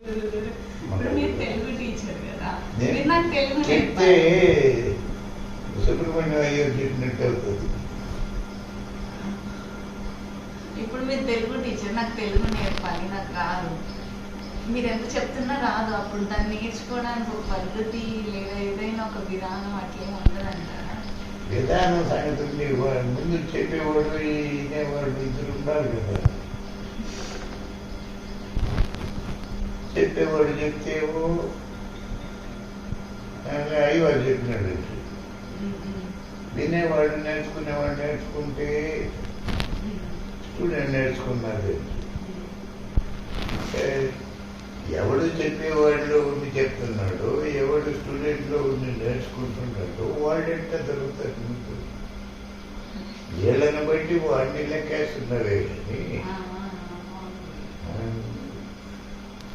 ఇప్పుడు మీరు తెలుగు టీచర్ కదా, నేను మీరు నాకు తెలుగు చెప్తే నేర్పాలి. సుబ్రహ్మణ్యం అయ్యర్ చెప్పినట్టు అవుతుంది. ఇప్పుడు మీరు తెలుగు టీచర్, నాకు తెలుగు నేర్పాలి, నాకు రాదు. మీరు ఎంత చెప్తున్నా రాదు. అప్పుడు దాన్ని నేర్చుకోవడానికి ఒక పద్ధతి లేదా ఏదైనా ఒక విధానం అట్లేం ఉండదంటారా? విధానం సంగతి ముందు చెప్పేవాడు వినేవాడు ఇద్దరు ఉండాలి కదా. చెప్పేవాడు చెప్తేవో అయ్యవాడు చెప్పినాడు, వినేవాడు నేర్చుకునేవాడు నేర్చుకుంటే స్టూడెంట్ నేర్చుకున్నాడు. ఎవడు చెప్పేవాడిలో ఉండి చెప్తున్నాడు, ఎవడు స్టూడెంట్లో ఉండి నేర్చుకుంటున్నాడు, వాడెంత జరుగుతుంది. వీళ్ళని బట్టి వాడిని లెక్కేస్తున్నారే కానీ